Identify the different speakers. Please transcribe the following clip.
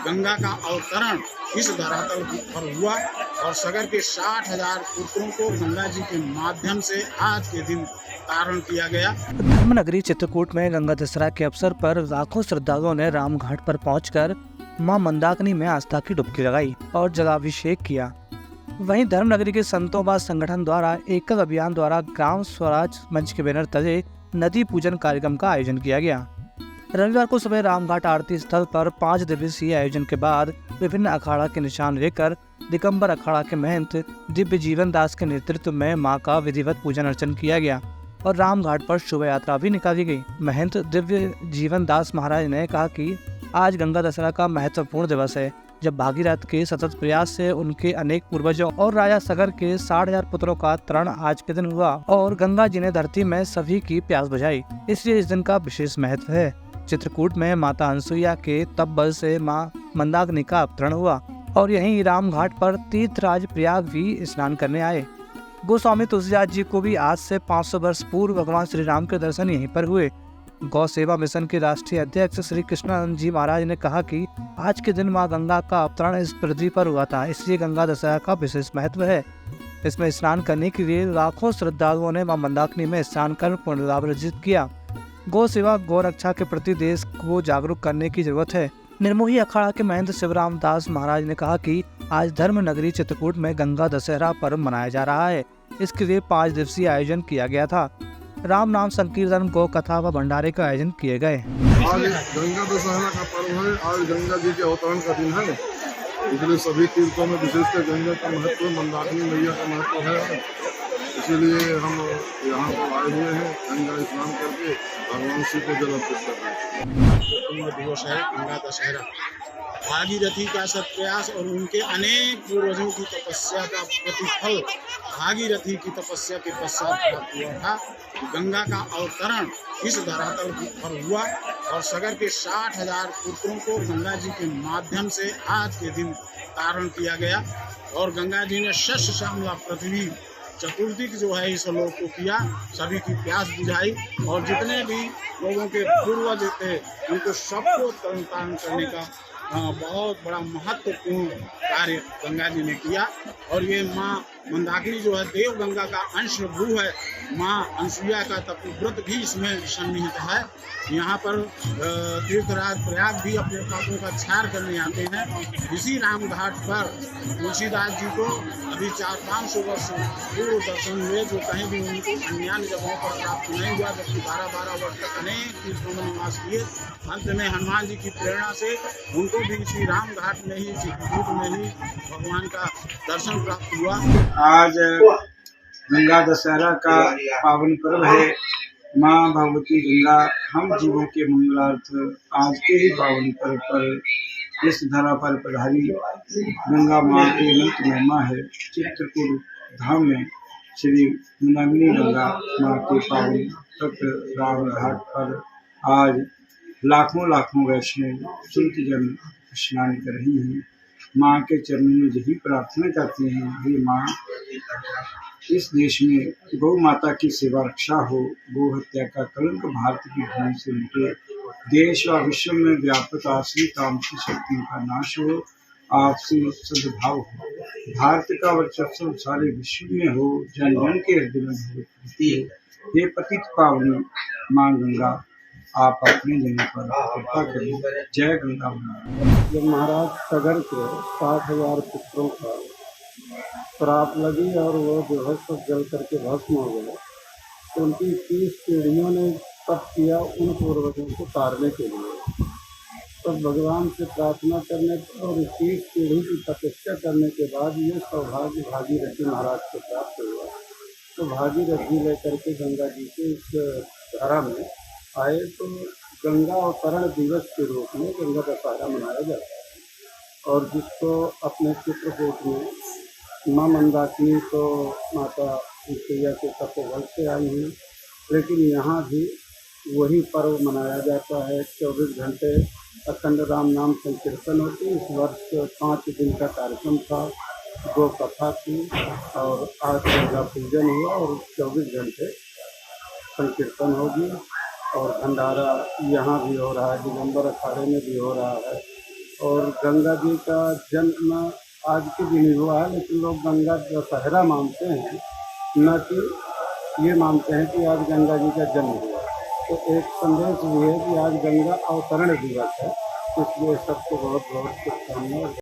Speaker 1: गंगा का अवतरण इस धरातल पर हुआ और सगर के 60,000 पुत्रों को गंगा जी के माध्यम से आज के दिन तारण किया गया।
Speaker 2: धर्मनगरी चित्रकूट में गंगा दशहरा के अवसर पर लाखों श्रद्धालुओं ने राम घाट पर पहुंचकर मां मंदाकिनी में आस्था की डुबकी लगाई और जलाभिषेक किया। वहीं धर्मनगरी के संतों व संगठन द्वारा एकल अभियान द्वारा ग्राम स्वराज मंच के बैनर तले नदी पूजन कार्यक्रम का आयोजन किया गया। रविवार को सुबह रामघाट आरती स्थल पर 5 दिवसीय आयोजन के बाद विभिन्न अखाड़ा के निशान लेकर दिगंबर अखाड़ा के महंत दिव्य जीवन दास के नेतृत्व में मां का विधिवत पूजन अर्चन किया गया और रामघाट पर शोभा यात्रा भी निकाली गई। महंत दिव्य जीवन दास महाराज ने कहा कि आज गंगा दशहरा का महत्वपूर्ण दिवस है, जब भागीरथ के सतत प्रयास से उनके अनेक पूर्वजों और राजा सगर के 60,000 पुत्रों का तरण आज के दिन हुआ और गंगा जी ने धरती में सभी की प्यास बुझाई, इसलिए इस दिन का विशेष महत्व है। चित्रकूट में माता अनसुईया के तपबल से मां मंदाकिनी का अवतरण हुआ और यहीं रामघाट पर तीर्थराज प्रयाग भी स्नान करने आए। गोस्वामी तुलसीदास जी को भी आज से 500 वर्ष पूर्व भगवान श्री राम के दर्शन यहीं पर हुए। गौ सेवा मिशन के राष्ट्रीय अध्यक्ष श्री कृष्णानंद जी महाराज ने कहा कि आज के दिन मां गंगा का अवतरण इस पृथ्वी पर हुआ था, इसलिए गंगा दशहरा का विशेष महत्व है। इसमें स्नान करने के लिए लाखों श्रद्धालुओं ने मां मंदाकिनी में स्नान कर पुण्य लाभ अर्जित किया। गौ सेवा गौ रक्षा के प्रति देश को जागरूक करने की जरूरत है। निर्मोही अखाड़ा के महंत शिवराम दास महाराज ने कहा कि आज धर्म नगरी चित्रकूट में गंगा दशहरा पर्व मनाया जा रहा है। इसके लिए 5 दिवसीय आयोजन किया गया था। राम नाम संकीर्तन, गौ कथा व भंडारे का आयोजन किए गए।
Speaker 3: आज गंगा दशहरा का पर्व है, आज गंगा जी के अवतरण का दिन है, इसलिए सभी तीर्थों में विशेषकर गंगा का महत्व, मंदाकिनी मैया का महत्व है। इसीलिए हम यहाँ पर आए हुए हैं गंगा स्नान करके भगवान शिव को जल अर्पित कर रहे हैं।
Speaker 1: दिवस है गंगा दशहरा। भागीरथी का सत्प्रयास और उनके अनेक पूर्वजों की तपस्या का प्रतिफल भागीरथी की तपस्या के पश्चात प्राप्त हुआ था। गंगा का अवतरण इस धरातल पर हुआ और सगर के 60,000 पुत्रों को गंगा जी के माध्यम से आज के दिन तारण किया गया और गंगा जी ने शस्य श्यामला पृथ्वी चतुर्थी जो है इस लोक को किया, सभी की प्यास बुझाई और जितने भी लोगों के पूर्वज थे उनको सबको तरण तारण करने का बहुत बड़ा महत्वपूर्ण कार्य गंगा जी ने किया। और ये माँ मंदाकिनी जो है देव गंगा का अंश भू है, माँ अनसुईया का तपोव्रत भी इसमें सन्निहित है। यहाँ पर तीर्थराज प्रयाग भी अपने पापों का क्षार करने आते हैं। इसी राम घाट पर तुलसीदास जी को अभी 400-500 वर्ष पूर्व दर्शन हुए, जो कहीं भी उनको अन्य जगहों पर प्राप्त नहीं हुआ, जबकि 12-12 वर्ष तक अनेक तीर्थों में निवास किए। अंत में हनुमान जी की प्रेरणा से उनको भी इसी राम घाट में ही, चित्रकूट में ही भगवान का दर्शन प्राप्त हुआ।
Speaker 4: आज गंगा दशहरा का पावन पर्व है। माँ भगवती गंगा हम जीवों के मंगलार्थ आज के ही पावन पर्व पर इस धरा पर पधारी। गंगा माँ की अनंत महिमा है। चित्रकूट धाम में श्री मंदाकिनी गंगा माँ के पावन तप्त राम घाट पर आज लाखों वैष्णव संत जन स्नान कर रही हैं। माँ के चरणों में यही प्रार्थना करते हैं, हे माँ, इस देश में गौ माता की सेवा रक्षा हो, गौ हत्या का कलंक भारत की भूमि से मिटे, देश व विश्व में व्यापक आश्रित तामसिक शक्तियों का नाश हो, आपसी सद्भाव हो, भारत का वर्चस्व सारे विश्व में हो, जन जन के हृदय में हो। हे पतित पावनी माँ गंगा, आप अपने जन पर कृपा करें। जय गंगा माँ।
Speaker 5: जब महाराज सगर के 60,000 पुत्रों का श्राप लगी और वो जो है सब जल करके भस्म हो गए, तो उनकी 30 पीढ़ियों ने तप किया उन पूर्वजों को तारने के लिए। तो भगवान से प्रार्थना करने और 30 पीढ़ी की तपस्या करने के बाद ये सौभाग्य भागीरथी महाराज को प्राप्त हुआ। तो भागीरथी लेकर के गंगा जी के इस धारा में आए, तो गंगा अवतरण दिवस के रूप में गंगा दशहरा मनाया जाता है। और जिसको अपने चित्रकूट में माँ मंदाकिनी तो माता अनसुईया के तपोबल से आई हैं, लेकिन यहाँ भी वही पर्व मनाया जाता है। 24 घंटे अखंड राम नाम संकीर्तन होती। इस वर्ष 5 दिन का कार्यक्रम था, गौ कथा थी और आज गंगा पूजन हुआ और 24 घंटे संकीर्तन होगी और भंडारा यहाँ भी हो रहा है, दिगंबर अखाड़े में भी हो रहा है। और गंगा जी का जन्म आज के दिन ही हुआ है, लेकिन लोग गंगा दशहरा मानते हैं, न कि ये मानते हैं कि आज गंगा जी का जन्म हुआ। तो एक संदेश भी है कि आज गंगा अवतरण दिवस है, इसलिए सबको बहुत बहुत शुभकामनाएं।